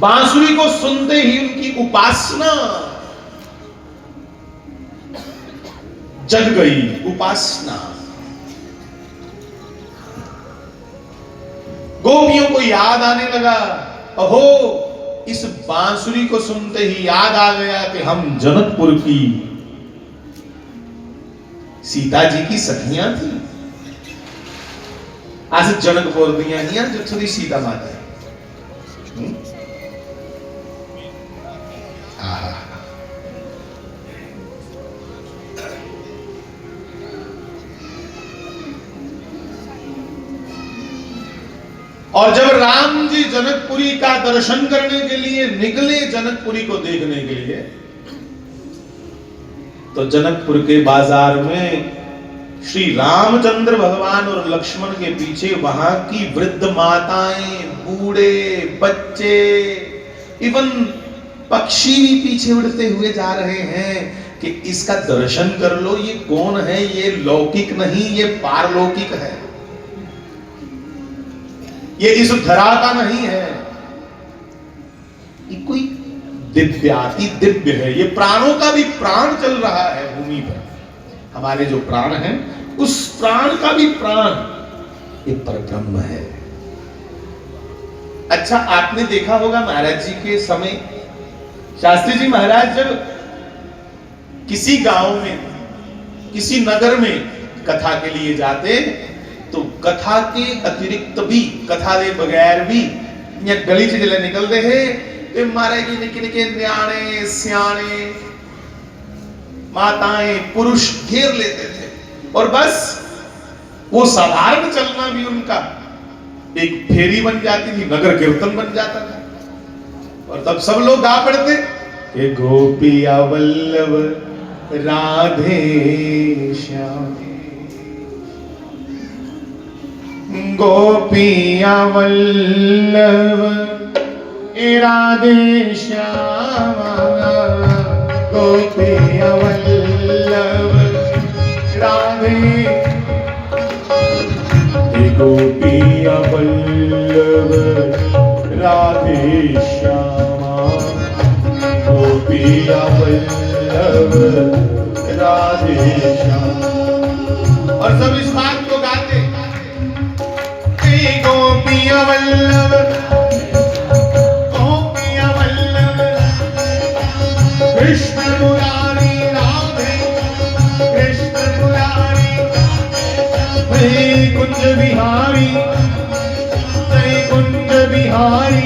बांसुरी को सुनते ही उनकी उपासना जग गई। उपासना, गोपियों को याद आने लगा, अहो इस बांसुरी को सुनते ही याद आ गया कि हम जनकपुर की सीता जी की सखियां थी। आज जनकपुर दिया हियां जो थोड़ी सीता माता है। और जब राम जी जनकपुरी का दर्शन करने के लिए निकले, जनकपुरी को देखने के लिए, तो जनकपुर के बाजार में श्री रामचंद्र भगवान और लक्ष्मण के पीछे वहां की वृद्ध माताएं, बूढ़े, बच्चे, इवन पक्षी भी पीछे उड़ते हुए जा रहे हैं कि इसका दर्शन कर लो, ये कौन है, ये लौकिक नहीं, ये पारलौकिक है, ये इस धरा का नहीं है, ये कोई दिव्याति दिव्य है, ये प्राणों का भी प्राण चल रहा है भूमि पर। हमारे जो प्राण हैं उस प्राण का भी प्राण ये परब्रह्म है। अच्छा, आपने देखा होगा महाराज जी के समय, शास्त्री जी महाराज जब किसी गांव में, किसी नगर में कथा के लिए जाते, तो कथा के अतिरिक्त भी, कथा के बगैर भी या गली से जले निकलते हैं, महाराज जी निके निके न्याणे सियाणे माताएं पुरुष घेर लेते थे, और बस वो साधारण चलना भी उनका एक फेरी बन जाती थी, नगर कीर्तन बन जाता था। और तब सब लोग गा पड़ते कि गोपिया वल्लभ राधे श्याम, गोपिया वल्लभ राधे श्याम, गोपिया वल्लभ राधे, गोपिया वल्लभ राधे श्यामा, गोपिया वल्लभ राधे श्यामा। और सब इस बात को गाते, गोपिया वल्लभ, गोपिया वल्लभ कृष्ण मुरारी राधे, कृष्ण मुरारी कुंज बिहारी, कुंज बिहारी,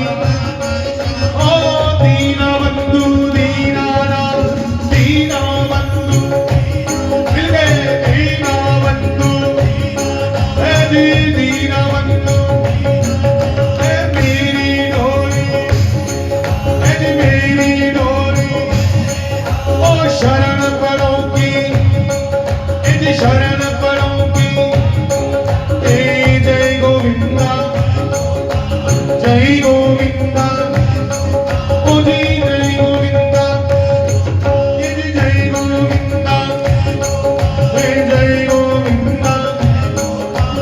ओ दीना बंधु दीनानाथ, दीना बंधु मिल गए, दीना बंधु दीना बंधु, मेरी डोरी, मेरी डोरी, ओ शरण पड़ो की, शरण पड़ो की, जय गोविंदा, जय गोविंदा, ओ जी जय गोविंदा, जय गोविंदा, जय गोविंदा,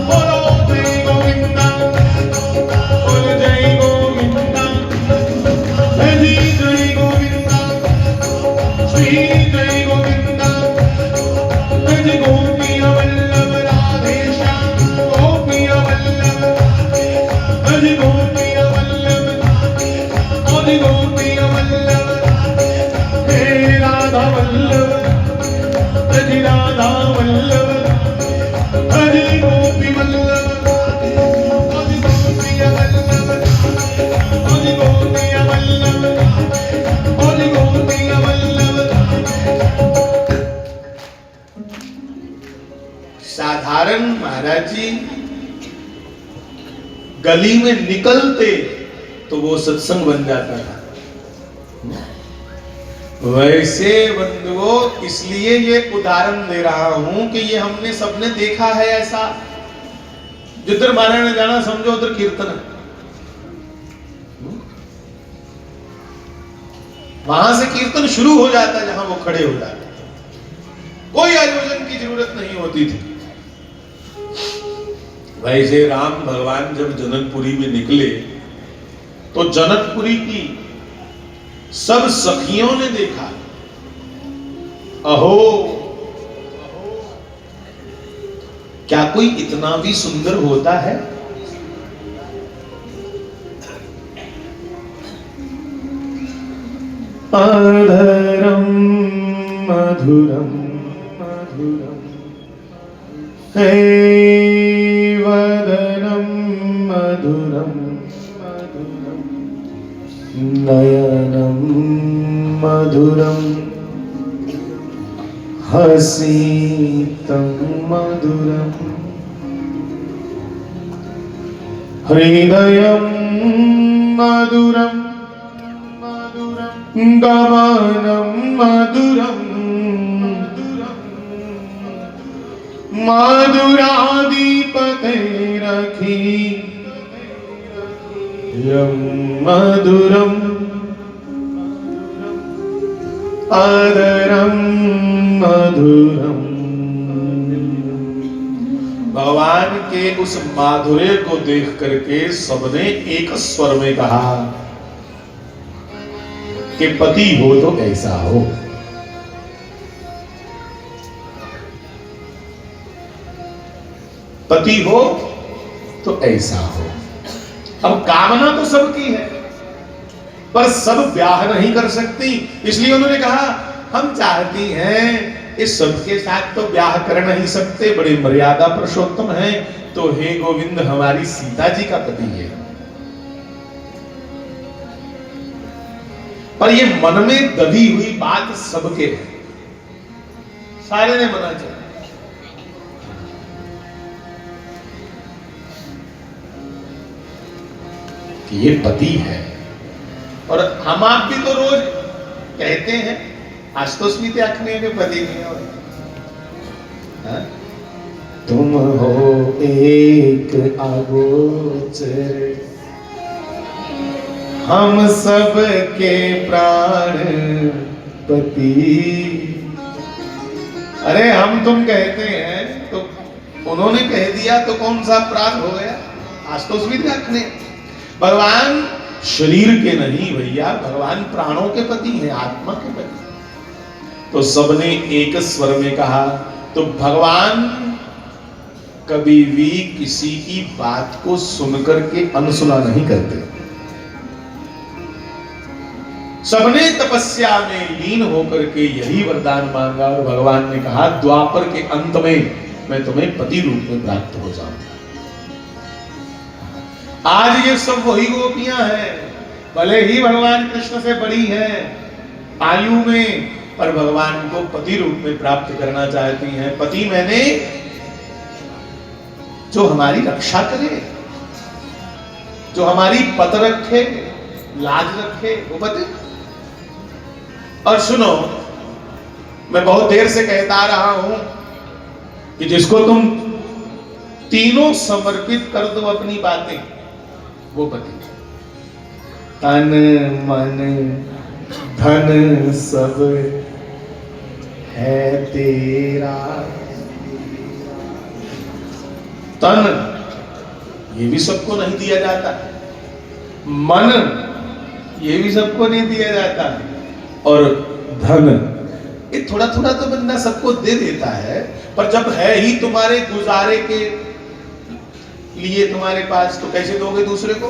बोलो जय गोविंदा, बोलो जय गोविंदा, जी जय गोविंदा, श्री जय गोविंदा, जय गोपिया वल्लभ राधे श्याम, गोपिया वल्लभ, जय गोपिया वल्लभ, जय गोपिया वल्लभ, हे राधा वल्लभ, जय राधा वल्लभ, जय गोपी वल्लभ, जय गोपिया वल्लभ, जय गोपिया वल्लभ, जय गोपिया वल्लभ। साधारण महाराज जी गली में निकलते तो वो सत्संग बन जाता था। वैसे बंधुओं, इसलिए ये उदाहरण दे रहा हूं कि ये हमने सबने देखा है ऐसा, जिधर मारने जाना समझो उधर कीर्तन है, वहां से कीर्तन शुरू हो जाता है जहां वो खड़े हो जाते, कोई आयोजन की जरूरत नहीं होती थी। वैसे राम भगवान जब जनकपुरी में निकले तो जनकपुरी की सब सखियों ने देखा, अहो क्या कोई इतना भी सुंदर होता है? अधरम मधुरम मधुरम हे वदनम मधुरम मधुरम नयनम मधुरम हसीतं मधुरम हृदयं मधुरम गमनं मधुरम मधुराधिपतेरखि यं मधुरम अदरम मधुरम। भगवान के उस माधुर्य को देख करके सबने एक स्वर में कहा कि पति हो तो ऐसा हो। पति हो तो ऐसा हो। अब कामना तो सबकी है, पर सब ब्याह नहीं कर सकती, इसलिए उन्होंने कहा हम चाहती हैं इस सबके साथ तो ब्याह कर नहीं सकते, बड़े मर्यादा पुरुषोत्तम हैं, तो हे गोविंद हमारी सीता जी का पति है। पर ये मन में दबी हुई बात सबके है, सारे ने मना किया कि ये पति है। और हम आप भी तो रोज कहते हैं, आज तो स्मित आखने के पति नहीं हो, तुम हो एक अगोचर हम सब के प्राण पति। अरे हम तुम कहते हैं तो उन्होंने कह दिया तो कौन सा अपराध हो गया? आज तो स्मित आखने। भगवान शरीर के नहीं भैया, भगवान प्राणों के पति हैं, आत्मा के पति। तो सबने एक स्वर में कहा। तो भगवान कभी भी किसी की बात को सुनकर के अनसुना नहीं करते। सबने तपस्या में लीन होकर के यही वरदान मांगा और भगवान ने कहा द्वापर के अंत में मैं तुम्हें पति रूप में प्राप्त हो जाऊंगा। आज ये सब वही गोपियां हैं, भले ही भगवान कृष्ण से बड़ी हैं आयु में, पर भगवान को पति रूप में प्राप्त करना चाहती हैं। पति मैंने जो हमारी रक्षा करे, जो हमारी पत रखे, लाज रखे, वो पति। और सुनो, मैं बहुत देर से कहता रहा हूं कि जिसको तुम तीनों समर्पित कर दो अपनी बातें, वो पति। तन मन धन सब है तेरा। तन ये भी सबको नहीं दिया जाता, मन ये भी सबको नहीं दिया जाता, और धन ये थोड़ा थोड़ा तो बंदा सबको दे देता है, पर जब है ही तुम्हारे गुजारे के लिए तुम्हारे पास, तो कैसे दोगे दूसरे को?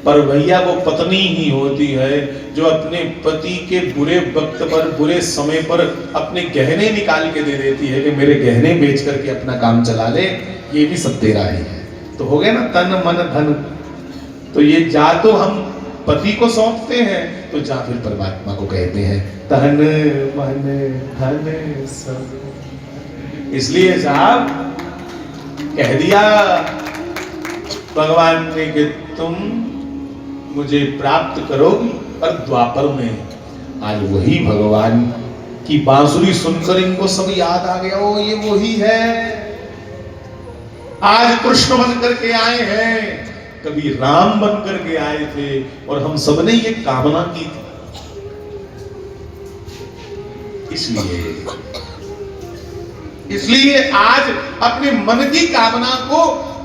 पर भैया वो पत्नी ही होती है जो अपने पति के बुरे वक्त पर, बुरे समय पर अपने गहने निकाल के दे देती है कि मेरे गहने बेच करके अपना काम चला ले, ये भी सब तेरा ही है। तो हो गया ना तन मन धन। तो ये जा तो हम पति को सौंपते हैं, तो जा फिर परमात्मा को कहते हैं तन मन धन सब। इसलिए साहब कह दिया भगवान ने कि तुम मुझे प्राप्त करोगी। पर द्वापर में आज वही भगवान की बांसुरी सुनकर इनको सब याद आ गया, ओ ये वही है, आज कृष्ण बन करके आए हैं, कभी राम बन करके आए थे, और हम सबने ये कामना की थी। इसलिए आज अपने मन की कामना को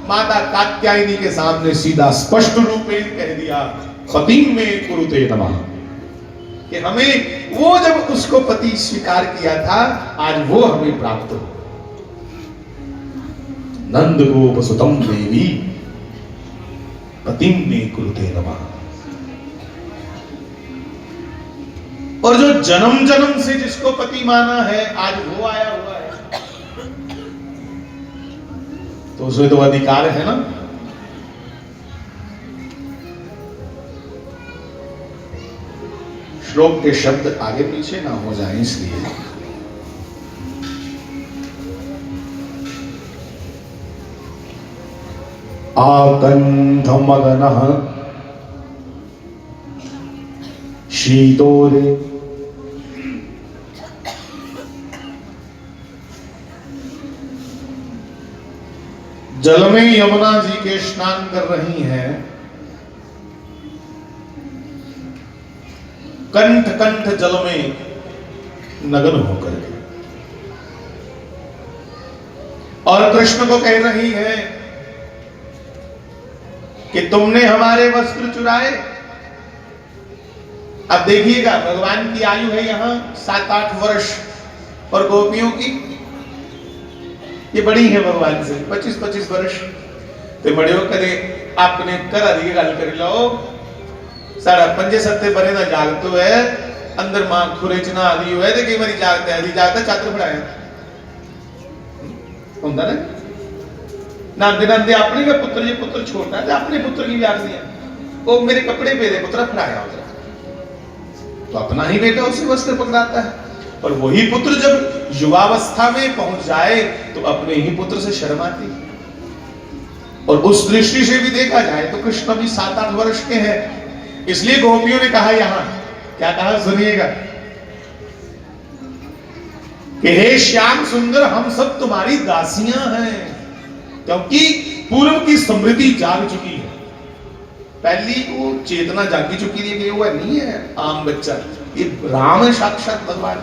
माता कात्यायनी के सामने सीधा स्पष्ट रूप में कह दिया, पति में कुरुते नमः। कि हमें वो जब उसको पति स्वीकार किया था, आज वो हमें प्राप्त हो। नंद गोप सुतम देवी पतिम मे कुरुते नमः। और जो जन्म जन्म से जिसको पति माना है, आज वो आया हुआ है, तो उसमें तो अधिकार है ना। श्लोक के शब्द आगे पीछे ना हो जाए इसलिए आकंठमगनः शीतोदे जल में यमुना जी के स्नान कर रही हैं, कंठ कंठ जल में नग्न होकर के, और कृष्ण को कह रही है कि तुमने हमारे वस्त्र चुराए। अब देखिएगा, भगवान की आयु है यहां 7-8 वर्ष, और गोपियों की ये बड़ी है भगवान से 25-25 वर्ष। तो बड़े करे आपने करा दी गल कर लो, साढ़ा 5-7 बरे ना जागतो है, अंदर मां खुरे च ना आदि हुए ते कई बारी जागता है, जागता चादर फड़ाया होंदा ना। नांदे नांदे अपने का पुत्र, ये पुत्र छोटा है, अपने पुत्र की याद नहीं है, वो मेरे कपड़े पे दे पुत्र फड़ाया हो जाए, तो अपना ही बेटा उसे वस्त्र पकड़ाता है। और वही पुत्र जब युवावस्था में पहुंच जाए तो अपने ही पुत्र से शर्म आती। और उस दृष्टि से भी देखा जाए तो कृष्ण भी 7-8 वर्ष के हैं, इसलिए गोपियों ने कहा, यहां क्या कहा सुनिएगा, कि हे श्याम सुंदर हम सब तुम्हारी दासियां हैं, क्योंकि पूर्व की स्मृति जाग चुकी है, पहली वो चेतना जागी चुकी है कि वो नहीं है आम बच्चा, ये राम है साक्षात भगवान।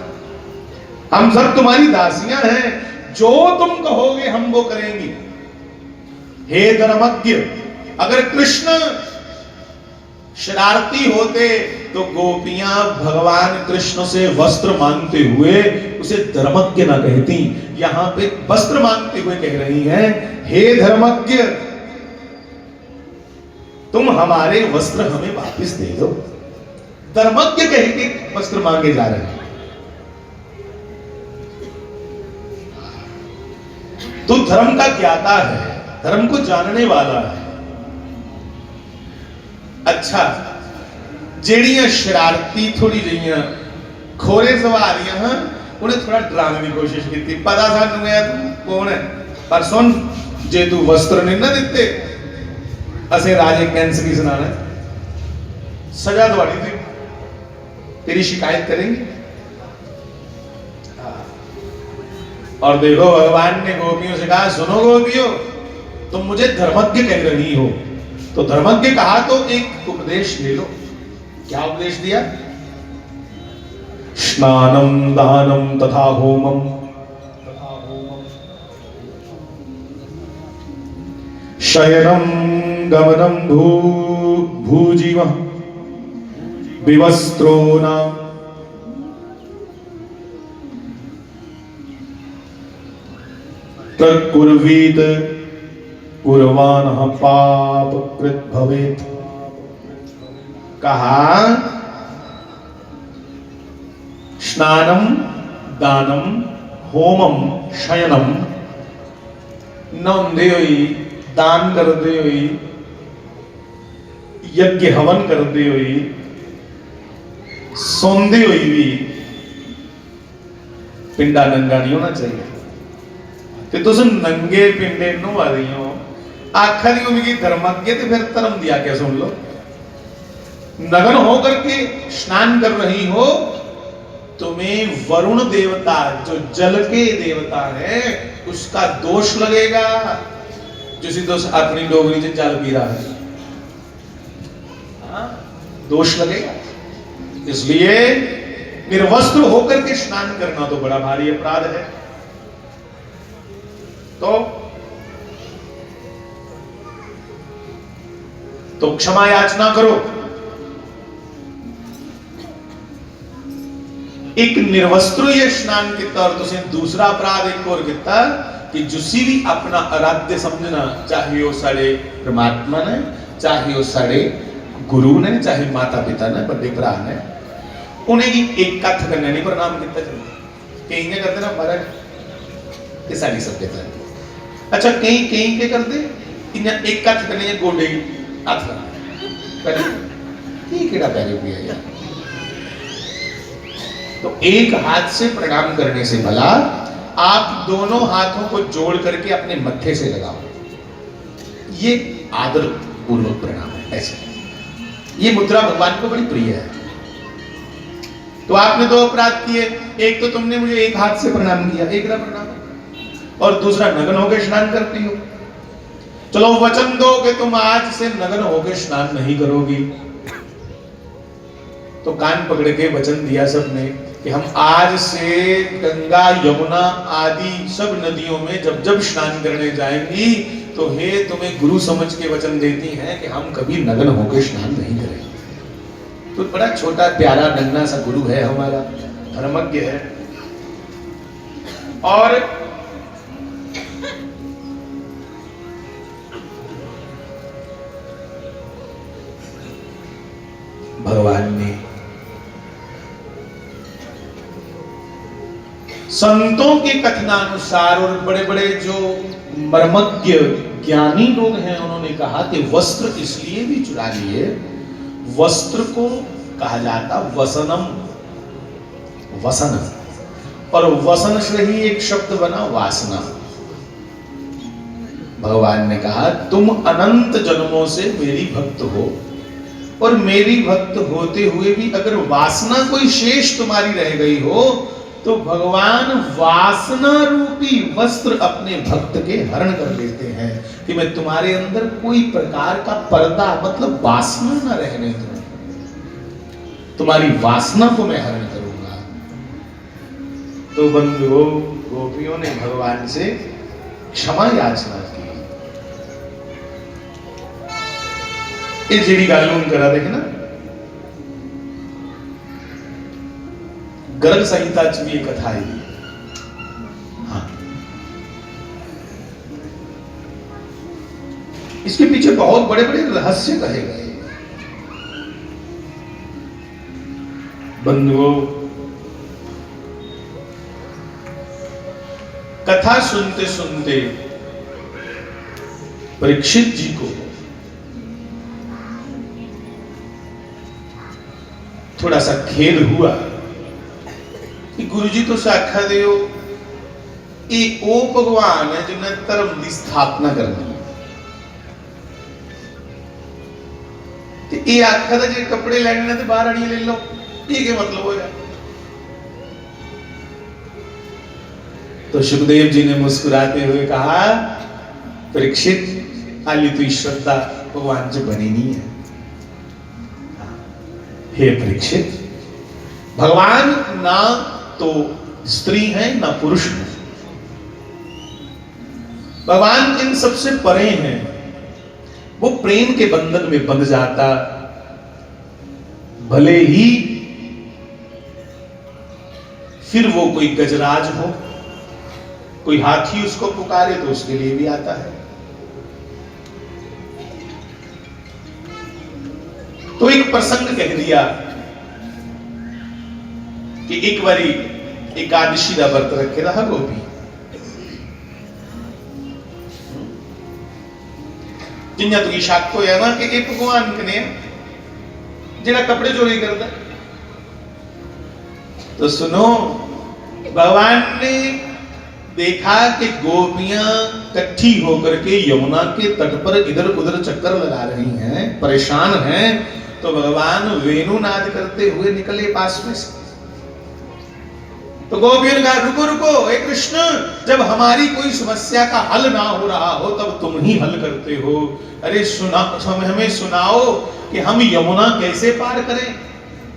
हम सब तुम्हारी दासियां हैं, जो तुम कहोगे हम वो करेंगे। हे धर्मज्ञ, अगर कृष्ण शरारती होते तो गोपियां भगवान कृष्ण से वस्त्र मांगते हुए उसे धर्मज्ञ ना कहती, यहां पे वस्त्र मांगते हुए कह रही हैं, हे धर्मज्ञ तुम हमारे वस्त्र हमें वापस दे दो। धर्मज्ञ कह के वस्त्र मांगे जा रहे हैं। तो धर्म का ज्ञाता है, धर्म को जानने वाला है। अच्छा, जेड़ियां शरारती थोड़ी जइयां खोरे सवारियां हां, उन्हें थोड़ा डराने की कोशिश की, पता सानू है तू कौन है, पर सुन जे तू वस्त्र नहीं ना दिते असे राजे कैंस की सुनाना, सजा दवाड़ी थी, तेरी शिकायत करेंगे। और देखो भगवान ने गोपियों से कहा, सुनो गोपियों तुम मुझे धर्मज्ञ कह रही हो, तो धर्मज्ञ कहा तो एक उपदेश ले लो। क्या उपदेश दिया? स्नानम दानम तथा होमम, शयनम गमनम भूजीव विवस्त्रो नाम तत्कुर्वीत कुर्वाणः पाप कृत भवेत्। कहा स्नानम दानम होमम शयनम, नौंदे हुई दान करते हुई, यज्ञ हवन करते हुई, सौंदे हुई भी पिंडा नंगा नहीं होना चाहिए। कि तुस नंगे पिंडे नु आ रही हो, आखा नहीं होगी धर्मज्ञ, तो फिर धर्म दिया क्या सुन लो। नग्न होकर के स्नान कर रही हो, तुम्हें वरुण देवता जो जल के देवता है उसका दोष लगेगा, जिसे दोष अपनी डोगरी से जल पी रहा है, दोष लगेगा। इसलिए निर्वस्त्र होकर के स्नान करना तो बड़ा भारी अपराध है। तो क्षमा याचना करो। एक निर्वस्त्र ये स्नान किया और तुसे दूसरा अपराध एक और किया कि जिसी भी अपना आराध्य समझना, चाहे वो साढ़े परमात्मा ने, चाहे वो साढ़े गुरु ने, चाहे माता पिता ने, बड़े भरा ने, उन्हें की एक कथ करने नहीं प्रणाम किया चलो कई ने करते ना महाराज ये सारी सभ्यता है। अच्छा कई कई के करते इन्हें एक कथ करने गोडे हाथ लगाते ये केड़ा पैरे भी है यार। तो एक हाथ से प्रणाम करने से भला आप दोनों हाथों को जोड़ करके अपने मत्थे से लगाओ, ये आदर पूर्वक प्रणाम है। ऐसे ये मुद्रा भगवान को बड़ी प्रिय है। तो आपने दो अपराध किए, एक तो तुमने मुझे एक हाथ से प्रणाम किया, एक ना प्रणाम, और दूसरा नग्न होकर स्नान करती हो। चलो वचन दो कि तुम आज से नग्न होकर स्नान नहीं करोगी। तो कान पकड़ के वचन दिया सबने कि हम आज से गंगा यमुना आदि सब नदियों में जब जब स्नान करने जाएंगी तो हे तुम्हें गुरु समझ के वचन देती हैं कि हम कभी नग्न होकर स्नान नहीं करेंगे। तो बड़ा छोटा प्यारा नन्ना सा गुरु है हमारा, धर्मज्ञ है। और भगवान ने संतों के कथनानुसार और बड़े बड़े जो मर्मज्ञ ज्ञानी लोग हैं उन्होंने कहा कि वस्त्र इसलिए भी चुरा लिए, वस्त्र को कहा जाता वसनम, वसन, और वसन से ही एक शब्द बना वासना। भगवान ने कहा तुम अनंत जन्मों से मेरी भक्त हो और मेरी भक्त होते हुए भी अगर वासना कोई शेष तुम्हारी रह गई हो तो भगवान वासना रूपी वस्त्र अपने भक्त के हरण कर लेते हैं कि मैं तुम्हारे अंदर कोई प्रकार का पर्दा मतलब वासना न रहने दूं, तुम्हारी वासना को मैं हरण करूंगा। तो बंधुओं गोपियों ने भगवान से क्षमा याचना की। ये जेडी गालून करा देखे ना, गर्ग संहिता च भी कथा है। हाँ, इसके पीछे बहुत बड़े बड़े रहस्य कहे गए। बंधुओं कथा सुनते सुनते परीक्षित जी को थोड़ा सा खेद हुआ कि गुरु जी तो आखा दे ओ भगवान है जिन्हें धर्म की स्थापना करनी है, ये आखा था जो कपड़े लेने तो बाहर आनी ले लो, ये क्या मतलब होगा। तो सुखदेव जी ने मुस्कुराते हुए कहा परीक्षित हाली तो श्रद्धा भगवान से बनी नहीं है। हे परीक्षित, भगवान ना तो स्त्री है ना पुरुष है, भगवान इन सबसे परे हैं। वो प्रेम के बंधन में बंध जाता, भले ही फिर वो कोई गजराज हो, कोई हाथी उसको पुकारे तो उसके लिए भी आता है। तो एक प्रसंग कह दिया कि एक बारी एकादशी का व्रत रखे रहा गोपी, जिन्हें तो शक होया ना कि एक भगवान कने जेड़ा कपड़े चोरी करता। तो सुनो, भगवान ने देखा कि गोपियां इकट्ठी होकर के यमुना के तट पर इधर उधर चक्कर लगा रही हैं, परेशान हैं। तो भगवान वेणु नाद करते हुए निकले पास में से। तो गोपियों ने कहा रुको रुको, हे कृष्ण, जब हमारी कोई समस्या का हल ना हो रहा हो तब तुम ही हल करते हो। अरे हमें सुनाओ कि हम यमुना कैसे पार करें।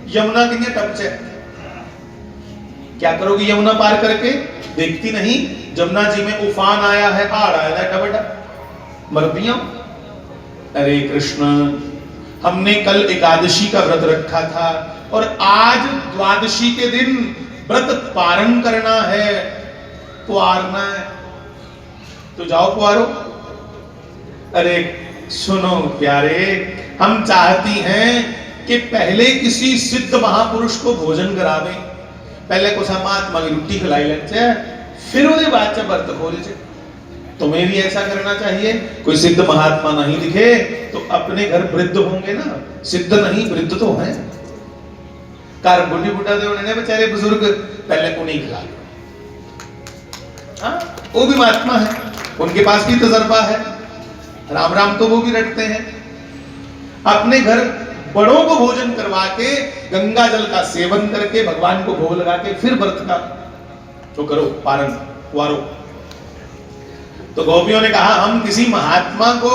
यमुना कितने टपचे, क्या करोगी यमुना पार करके? देखती नहीं जमुना जी में उफान आया है, आड़ आया है, डबडा मर दिया। अरे कृष्ण, हमने कल एकादशी का व्रत रखा था और आज द्वादशी के दिन व्रत पारण करना है, पुआरना है, तो जाओ पुआरो। अरे सुनो प्यारे, हम चाहती हैं कि पहले किसी सिद्ध महापुरुष को भोजन करावे, पहले कुछ महात्मा की रोटी खिलाई लेते, फिर उसके बाद से व्रत खोले। तुम्हें भी ऐसा करना चाहिए। कोई सिद्ध महात्मा नहीं दिखे तो अपने घर वृद्ध होंगे ना, सिद्ध नहीं वृद्ध तो हैं। कार बुढ़ी बुढ़ा दे उन्होंने बेचारे बुजुर्ग, पहले उन्हें खिला लो। हाँ, वो भी महात्मा है, उनके पास भी तजर्बा है, राम राम तो वो भी रटते हैं। अपने घर बड़ों को भोजन करवा के, गंगा जल का सेवन करके, भगवान को भोग लगा के, फिर व्रत का तो करो, पारण वारो। तो गोपियों ने कहा हम किसी महात्मा को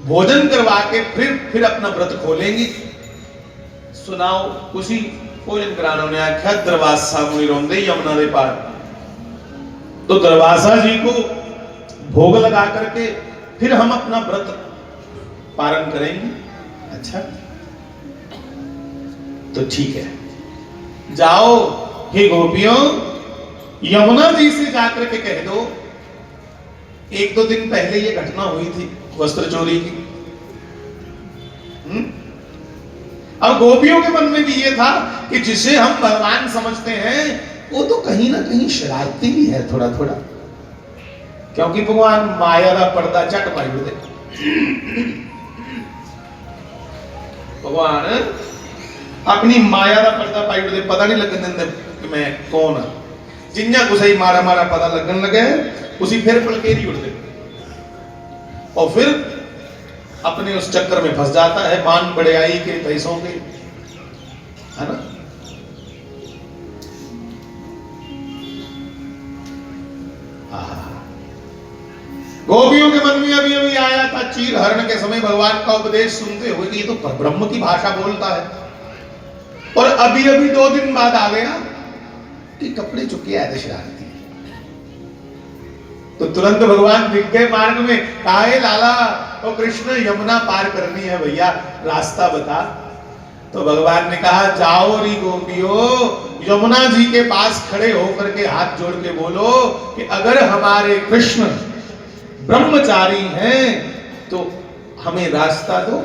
भोजन करवा के फिर अपना व्रत खोलेंगी। सुनाओ, उसी भोजन कराना ने आख्या दरवासा मुनि रोंदे यमुना दे पार। तो दरवासा जी को भोग लगा करके फिर हम अपना व्रत पारण करेंगे। अच्छा, तो ठीक है, जाओ हे गोपियों, यमुना जी से जाकर के कह दो, एक दो दिन पहले ये घटना हुई थी वस्त्र चोरी की। अब गोपियों के मन में भी ये था कि जिसे हम भगवान समझते हैं वो तो कहीं ना कहीं शरारती भी है थोड़ा थोड़ा, क्योंकि भगवान माया का पर्दा चट पाई दे। भगवान अपनी माया का पर्दा पाई दे, पता नहीं लगन देंगे कि मैं कौन हाँ। जिन्ना कुछ ही मारा मारा पता लगन लगे, उसी फिर पलकेरी उड़ दे और फिर अपने उस चक्कर में फंस जाता है, मान बड़ाई के पैसों के, है ना। गोपियों के मन में अभी अभी आया था चीर हरण के समय भगवान का उपदेश सुनते हुए कि ये तो ब्रह्म की भाषा बोलता है, और अभी अभी 2 दिन बाद आ गया कि कपड़े चुके आए थे शरारती। तो तुरंत भगवान दिख गए मार्ग में, काहे लाला ओ कृष्ण यमुना पार करनी है भैया, रास्ता बता। तो भगवान ने कहा जाओ री गोपियों, यमुना जी के पास खड़े होकर के हाथ जोड़ के बोलो कि अगर हमारे कृष्ण ब्रह्मचारी हैं तो हमें रास्ता दो।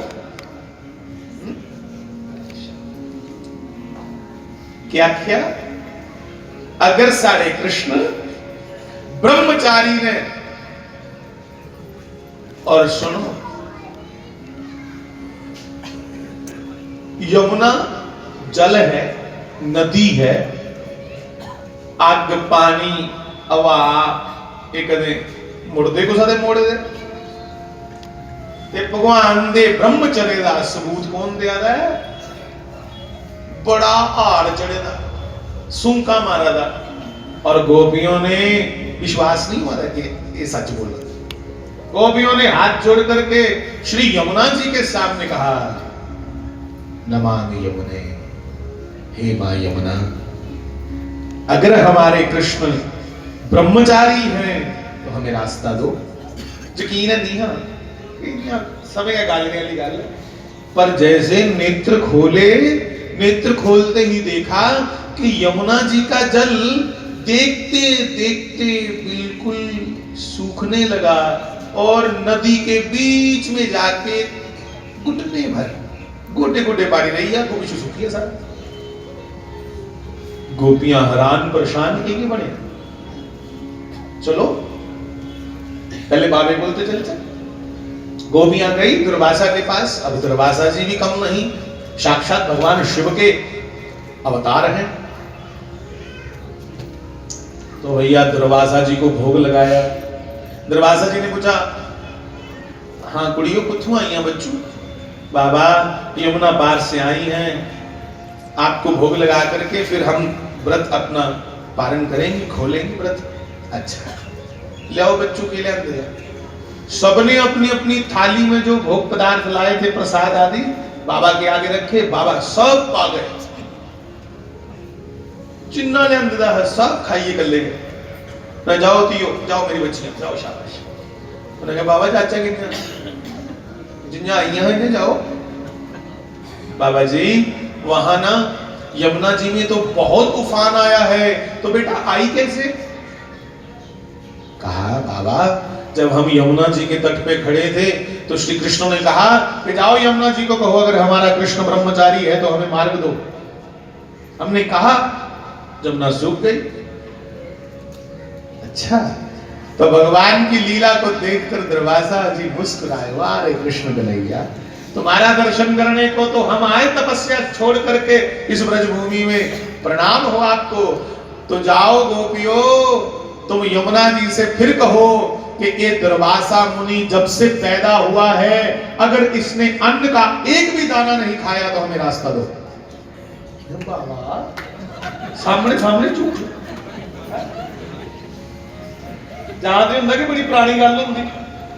क्या क्या? अगर सारे कृष्ण ब्रह्मचारी ने, और सुनो, यमुना जल है, नदी है, आग पानी हवा एक मुड़दे को सादे मोड़े दे ते भगवान दे ब्रह्मचर्य का सबूत कौन दिया है? बड़ा हाड़ चढ़े दा, सूंका मारा दा, और गोपियों ने विश्वास नहीं हुआ था कि ये सच बोल रहा। गोपियों ने हाथ जोड़ करके श्री यमुना जी के सामने कहा नमामि यमुने, हे मां यमुना, अगर हमारे कृष्ण ब्रह्मचारी हैं तो हमें रास्ता दो। यकीन नहीं है, समय गालने वाली गाल, पर जैसे नेत्र खोले, नेत्र खोलते ही देखा कि यमुना जी का जल देखते देखते बिल्कुल सूखने लगा और नदी के बीच में जाके घुटने भर, गोटे गोटे पानी रही है, गोपी सूखी है सारा। गोपियां हैरान परेशान की बने। चलो पहले बाबे बोलते चले चल। गोपियां गई दुर्वासा के पास। अब दुर्वासा जी भी कम नहीं, साक्षात भगवान शिव के अवतार हैं। तो भैया दुर्वासा जी को भोग लगाया। दुर्वासा जी ने पूछा, हाँ कुड़ियों कुछ आई हैं बच्चों? बाबा यमुना पार से आई हैं, आपको भोग लगा करके फिर हम व्रत अपना पारण करेंगे, खोलेंगे व्रत। अच्छा ले आओ बच्चों के लिए अंदर। सबने अपनी अपनी थाली में जो भोग पदार्थ लाए थे, प्रसाद आदि, बाबा के आगे रखे। बाबा सब पा गए, चिन्ना ले अंदर है, सब खाइए कर ले गए। जाओ तियो, जाओ मेरी बच्चियां, जाओ शाबाश। उन्होंने कहा बाबा चाचा कितने जिन्हें आई हैं जाओ। बाबा जी वहां ना यमुना जी में तो बहुत तूफान आया है, तो बेटा आई कैसे? कहा बाबा जब हम यमुना जी के तट पे खड़े थे तो श्री कृष्ण ने कहा कि जाओ यमुना जी को कहो अगर हमारा कृष्ण ब्रह्मचारी है तो हमें मार्ग दो। हमने कहा, यमुना सूख गई। अच्छा, तो भगवान की लीला को देखकर दुर्वासा जी मुस्कुराए, वाह रे कृष्ण कन्हैया, तुम्हारा दर्शन करने को तो हम आए तपस्या छोड़ करके इस ब्रजभूमि में, प्रणाम हो आपको। तो जाओ गोपियों, तुम यमुना जी से फिर कहो कि ये दुर्वासा मुनि जब से पैदा हुआ है अगर इसने अन्न का एक भी दाना नहीं खाया तो हमें रास्ता दो। बाबा सामने सामने चूक जानते होंगे कि बड़ी पुरानी गल होंगी,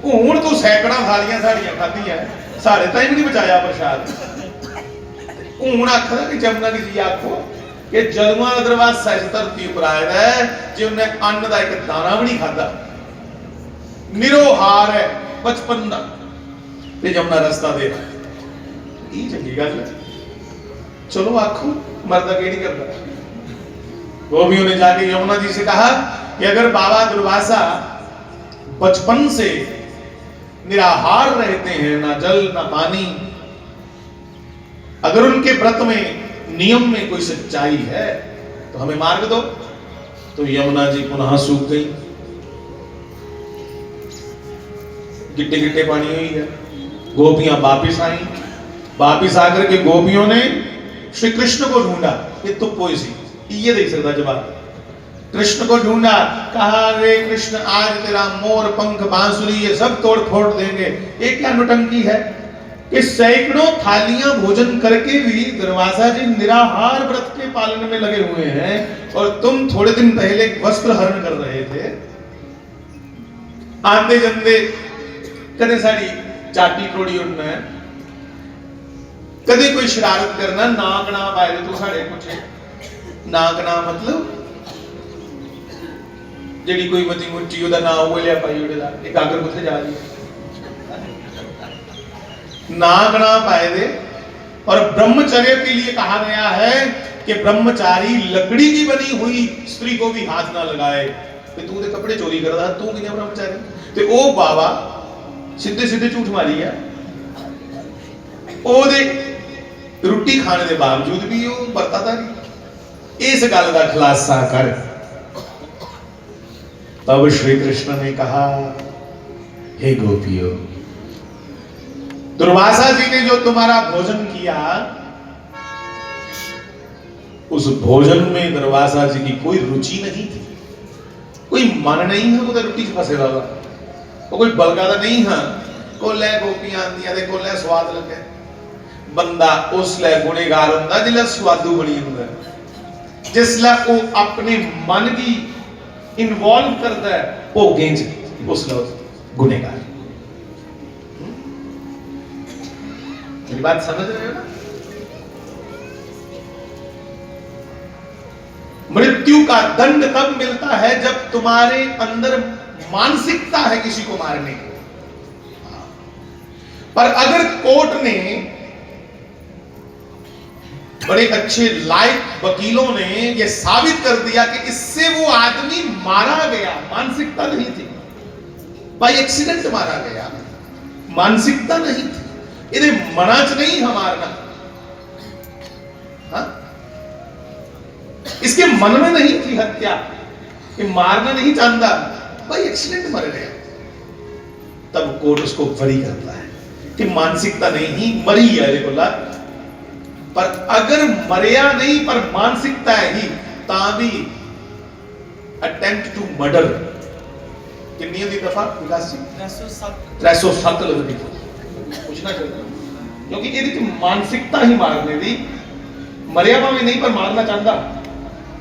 हूं तू सैकड़ा थालियां साड़ियां खाधी है, साढ़े ताई भी नहीं बचाया प्रसाद। हूं आखदा कि जमुना जी आखो कि जदुआ का दरवासा इस धरती पर आया है जे उन्हें अन्न का एक दाना भी नहीं खाता, निरोहार है बचपन का, ते जमुना रास्ता दे रहा है। ये चंगी गल है, चलो आखो मरदा केड़ी करता। गोपियों ने जाके यमुना जी से कहा कि अगर बाबा दुर्वासा बचपन से निराहार रहते हैं, ना जल ना पानी, अगर उनके व्रत में नियम में कोई सच्चाई है तो हमें मार्ग दो। तो यमुना जी पुनः सूख गई, गिट्टे गिट्टे पानी हुई है। गोपियां वापिस आई, वापिस आकर के गोपियों ने श्री कृष्ण को ढूंढा, ये तो पोएसी ये देख सकता जवाब। कृष्ण को ढूंढा, कहा रे कृष्ण आज तेरा मोर पंख बांसुरी ये सब तोड़ फोड़ देंगे। ये क्या नौटंकी है कि सैकड़ों थालियां भोजन करके भी दुर्वासा जी निराहार व्रत के पालन में लगे हुए हैं और तुम थोड़े दिन पहले वस्त्र हरण कर रहे थे। आंदे जंदे कदे साड़ी चाटी टोड़ी उड़ना है, कदे कोई शरारत करना, नाक ना पाए तो साढ़े कुछ नाक ना मतलब जेडी कोई मती मुट्ठी ओदा ना बोलिया पाई ओडे दा एक आकर कुथे जा रही नाक ना पाए दे। और ब्रह्मचर्य के लिए कहा गया है कि ब्रह्मचारी लकड़ी की बनी हुई स्त्री को भी हाथ ना लगाए। कि तू दे कपड़े चोरी करदा, तू किने ब्रह्मचारी ते ओ बाबा सीधे सीधे झूठ मारी है। ओ दे रोटी खाने के बावजूद भी वो बरतादारी। इस गल का खुलासा कर। तब श्री कृष्ण ने कहा, हे गोपियों, दुर्वासा जी ने जो तुम्हारा भोजन किया उस भोजन में दुर्वासा जी की कोई रुचि नहीं थी, कोई मन नहीं है वो रोटी च फसे वाला, वो कोई बलगा नहीं है। कोले गोपियां आंदियां ते कोले स्वाद लगे। बंदा उसले गुनेगार हुंदा जिसले स्वादू बनी हुंदा, जिसले वो अपने मन की इन्वॉल्व करता है भोगें च, उसले गुनेगार। मेरी बात समझ रहे हो ना? मृत्यु का दंड तब मिलता है जब तुम्हारे अंदर मानसिकता है किसी को मारने की। पर अगर कोर्ट ने, बड़े अच्छे लायक वकीलों ने यह साबित कर दिया कि इससे वो आदमी मारा गया, मानसिकता नहीं थी, बाय एक्सीडेंट मारा गया, मानसिकता नहीं थी, इन्हें मना च नहीं है मारना, हाँ? इसके मन में नहीं थी हत्या, कि मारना नहीं चाहता, बाय एक्सीडेंट मर गया। तब कोर्ट उसको बरी करता है कि मानसिकता नहीं, मरी है बोला। पर अगर मरिया नहीं पर मानसिकता ही तावी अटेम्प्ट टू मर्डर कितनी दी दफा 307 लगती पूछना चाहता, क्योंकि ये मानसिकता ही मारने दी, मरिया भावे नहीं पर मारना चाहता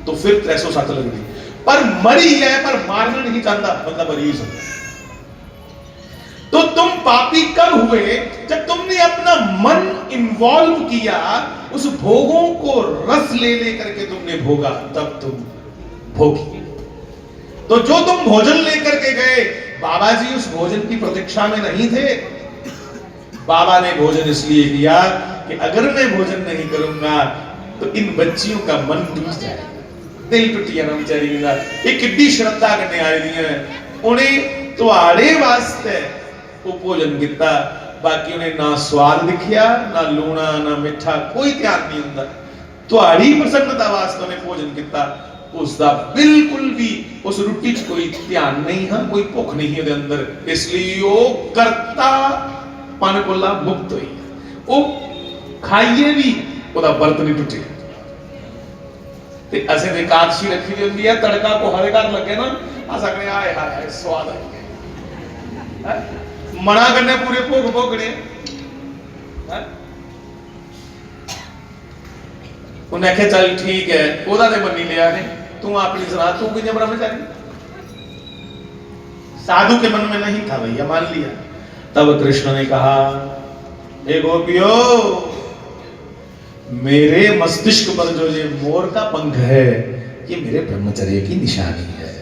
तो फिर 307 लगती। पर मरी है पर मारना नहीं चाहता, बंदा मरी ही सकता। तो तुम पापी कब हुए? जब तुमने अपना मन इन्वॉल्व किया, उस भोगों को रस ले लेकर के तुमने भोगा, तब तुम भोगी। तो जो तुम भोजन लेकर के गए, बाबा जी उस भोजन की प्रतीक्षा में नहीं थे। बाबा ने भोजन इसलिए किया कि अगर मैं भोजन नहीं करूंगा तो इन बच्चियों का मन टूट जाएगा, दिल टूट जाना बेचारी का। एक किड्डी श्रद्धा करने आई दी है, उन्हें तुहाड़े वास्ते वो भोजन किया, बाकी उन्हें ना स्वाद दिखिया, ना लूणा ना मिठा, कोई ध्यान नहीं होता। तुहाड़ी प्रसन्नता वास्ते उन्हें भोजन किया, उसका बिल्कुल भी उस रोटी च कोई ध्यान नहीं है, कोई भुख नहीं है अंदर, इसलिए वो करता पन कोला मुक्त हुई, वो खाइए भी ਉਹਦਾ ਵਰਤ ਨਹੀਂ ਟੁੱਟੇ। ਤੇ ਅਸੀਂ ਤੇ ਕਾਦਸ਼ੀ ਰੱਖੀ ਦੀ ਹੁੰਦੀ ਹੈ, ਤੜਕਾ ਕੋ ਹਰੇ ਘਰ ਲੱਗੇ ਨਾ ਆ ਸਕਦੇ ਆਏ ਹਾਏ ਹਾਏ ਸਵਾਦ ਆ ਗਿਆ, ਮਨਾ ਕਰਨੇ ਪੂਰੇ ਭੋਗ ਭੋਗਣੇ। ਉਹਨੇ ਆਖਿਆ ਚੱਲ ਠੀਕ ਹੈ, ਉਹਦਾ ਤੇ ਮੰਨੀ ਲਿਆ ਨੇ, तू अपनी सलाह, तू कितने ब्रह्मचारी? साधु के मन में नहीं था भैया, मान लिया। तब कृष्ण ने कहा, हे गोपियों, मेरे मस्तिष्क पर जो ये मोर का पंख है, ये मेरे ब्रह्मचर्य की निशानी है।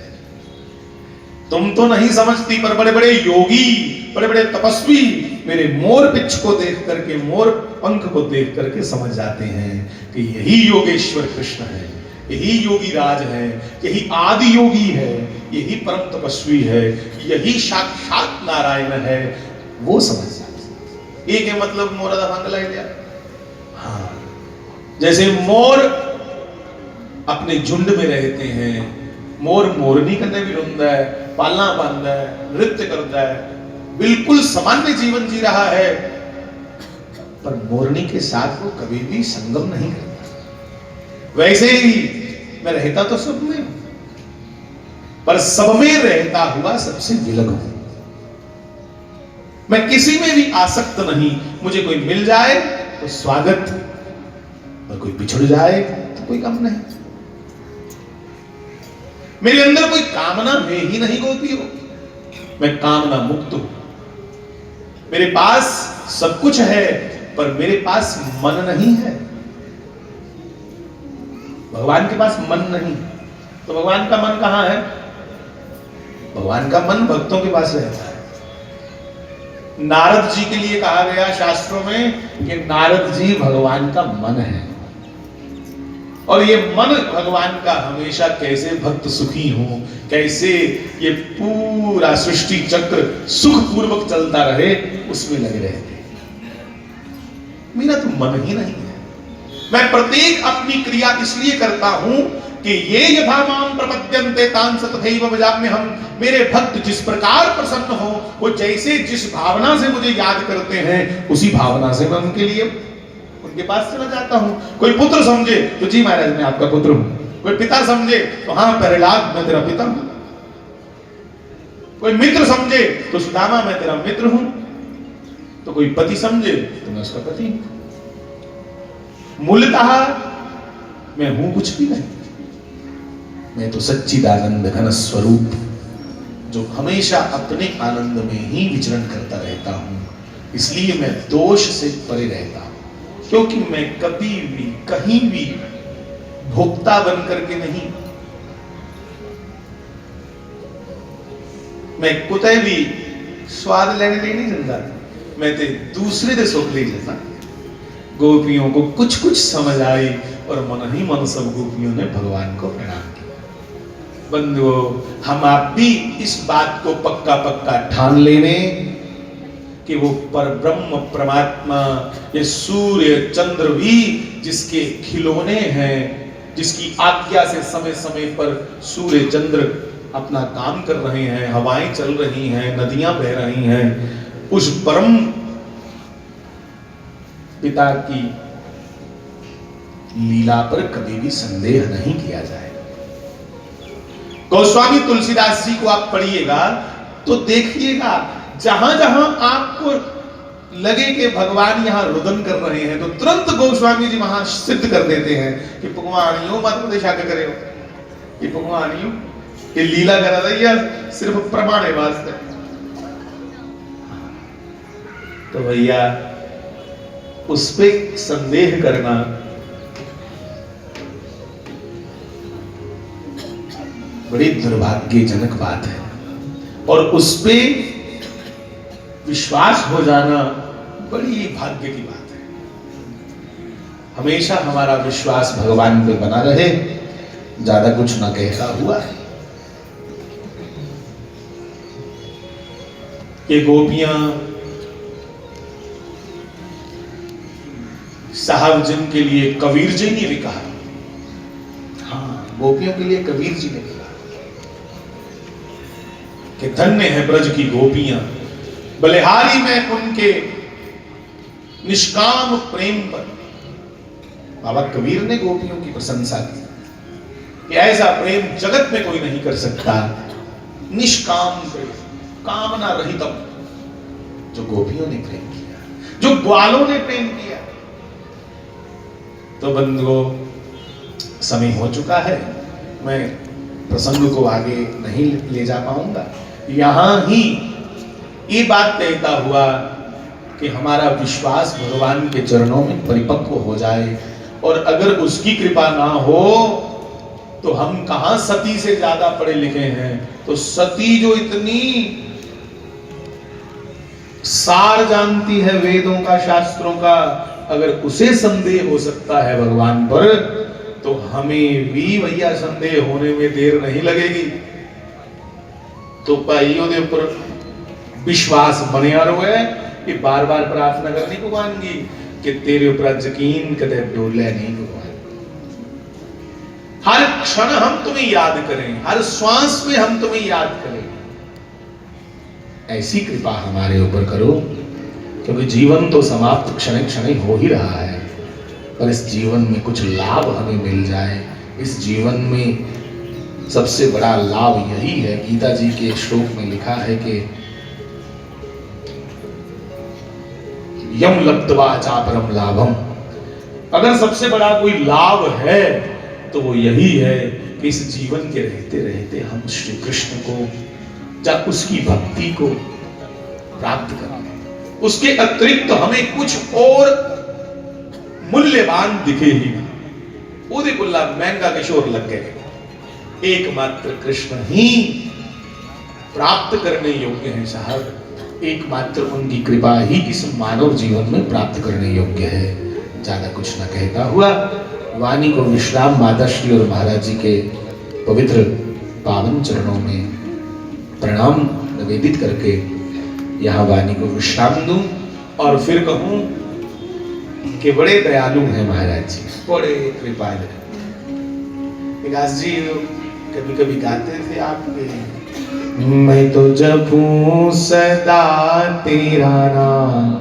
तुम तो नहीं समझती, पर बड़े बड़े योगी, बड़े बड़े तपस्वी मेरे मोर पिच्छ को देख करके, मोर पंख को देख करके समझ जाते हैं कि यही योगेश्वर कृष्ण है, यही योगी राज है, यही आदि योगी है, यही परम तपस्वी है, यही साक्षात नारायण है। वो समझ जाते। एक है मतलब मोरा दा भंग लै लिया। हाँ, जैसे मोर अपने झुंड में रहते हैं, मोर मोरनी करने भी रुंदा है, पालना पांदा है, नृत्य करता है, बिल्कुल सामान्य जीवन जी रहा है, पर मोरनी के साथ वो कभी भी संगम नहीं करता। वैसे ही मैं रहता तो सब में हूं, पर सब में रहता हुआ सबसे विलग हूं। मैं किसी में भी आसक्त नहीं, मुझे कोई मिल जाए तो स्वागत, और कोई बिछुड़ जाए तो कोई कम नहीं। मेरे अंदर कोई कामना है ही नहीं गोपियों, मैं कामना मुक्त हूं। मेरे पास सब कुछ है, पर मेरे पास मन नहीं है। भगवान के पास मन नहीं, तो भगवान का मन कहां है? भगवान का मन भक्तों के पास रहता है। नारद जी के लिए कहा गया शास्त्रों में कि नारद जी भगवान का मन है, और ये मन भगवान का हमेशा कैसे भक्त सुखी हो, कैसे ये पूरा सृष्टि चक्र सुख पूर्वक चलता रहे, उसमें लगे रहते। मेरा तो मन ही नहीं है। मैं प्रत्येक अपनी क्रिया इसलिए करता हूं कि ये यथा माम प्रपद्यन्ते तान् तथैव भजाम्यहम्, हम मेरे भक्त जिस प्रकार प्रसन्न हो, वो जैसे जिस भावना से मुझे याद करते हैं, उसी भावना से मैं उनके लिए उनके पास चला जाता हूं। कोई पुत्र समझे तो जी महाराज मैं आपका पुत्र हूं, कोई पिता समझे तो हाँ प्रहलाद मैं तेरा पिता हूं, कोई मित्र समझे तो सुदामा मैं तेरा मित्र हूं, तो कोई पति समझे तो मैं उसका पति हूं। मूलतः मैं हूं कुछ भी नहीं, मैं तो सच्चिदानंद घन स्वरूप, जो हमेशा अपने आनंद में ही विचरण करता रहता हूं। इसलिए मैं दोष से परे रहता हूं, क्योंकि मैं कभी भी कहीं भी भोक्ता बन करके नहीं, मैं कुते भी स्वाद लेने नहीं जाता, मैं ते दूसरे दे सुख ले जाता। गोपियों को कुछ कुछ समझ आई, और मन ही मन सब गोपियों ने भगवान को प्रणाम किया। बंधुओं, हम आप भी इस बात को पक्का पक्का ठान लेने कि वो परब्रह्म परमात्मा, ये सूर्य चंद्र भी जिसके खिलौने हैं, जिसकी आज्ञा से समय समय पर सूर्य चंद्र अपना काम कर रहे हैं, हवाएं चल रही हैं, नदियां बह रही हैं, उस परम पिता की लीला पर कभी भी संदेह नहीं किया जाए। गोस्वामी तुलसीदास जी को आप पढ़िएगा तो देखिएगा, जहां जहां आपको लगे कि भगवान यहां रुदन कर रहे हैं, तो तुरंत गोस्वामी जी वहां सिद्ध कर देते हैं कि भगवान यूं मत दिशा के करे हो, ये भगवान यूं ये लीला करा रही है सिर्फ प्रमाण वास्ते। तो भैया उस पे संदेह करना बड़ी दुर्भाग्यजनक बात है, और उस पे विश्वास हो जाना बड़ी भाग्य की बात है। हमेशा हमारा विश्वास भगवान पे बना रहे, ज्यादा कुछ ना कहता हुआ है। ये गोपियां साहब जिनके लिए कबीर जी ने भी कहा, हाँ गोपियों के लिए कबीर जी ने कहा कि धन्य है ब्रज की गोपियां, बलिहारी में उनके निष्काम प्रेम पर। बाबा कबीर ने गोपियों की प्रशंसा की कि ऐसा प्रेम जगत में कोई नहीं कर सकता, निष्काम प्रेम, कामना रहित जो गोपियों ने प्रेम किया, जो ग्वालों ने प्रेम किया। तो बंधुओं, समय हो चुका है, मैं प्रसंग को आगे नहीं ले जा पाऊंगा। यहां ही ये बात कहता हुआ कि हमारा विश्वास भगवान के चरणों में परिपक्व हो जाए, और अगर उसकी कृपा ना हो तो हम कहां सती से ज्यादा पढ़े लिखे हैं। तो सती जो इतनी सार जानती है वेदों का, शास्त्रों का, अगर उसे संदेह हो सकता है भगवान पर, तो हमें भी भैया संदेह होने में देर नहीं लगेगी। तो भाइयों के ऊपर विश्वास बनिया रहे कि बार बार प्रार्थना करनी भगवान की कि तेरे ऊपर यकीन कदे डोले नहीं भगवान। हर क्षण हम तुम्हें याद करें, हर श्वास में हम तुम्हें याद करें। ऐसी कृपा हमारे ऊपर करो, क्योंकि जीवन तो समाप्त क्षण क्षण हो ही रहा है, पर इस जीवन में कुछ लाभ हमें मिल जाए। इस जीवन में सबसे बड़ा लाभ यही है, गीता जी के श्लोक में लिखा है कि यम लब्ध्वा चापरम लाभम। अगर सबसे बड़ा कोई लाभ है तो वो यही है कि इस जीवन के रहते रहते हम श्री कृष्ण को या उसकी भक्ति को प्राप्त करें। उसके अतिरिक्त हमें कुछ और मूल्यवान दिखे ही ना। उदय बुल्ला महंगा किशोर लग गए, एकमात्र कृष्ण ही प्राप्त करने योग्य है साहब। एकमात्र उनकी कृपा ही इस मानव जीवन में प्राप्त करने योग्य है। ज्यादा कुछ न कहता हुआ वाणी को विश्राम माता श्री और महाराज जी के पवित्र पावन चरणों में प्रणाम निवेदित करके यहाँ वाणी को विश्राम दूं, और फिर कहूं कि बड़े दयालु हैं महाराज जी, बड़े कृपाल हैं। विकास जी कभी कभी गाते थे आपके, मैं तो जपूं सदा तेरा नाम।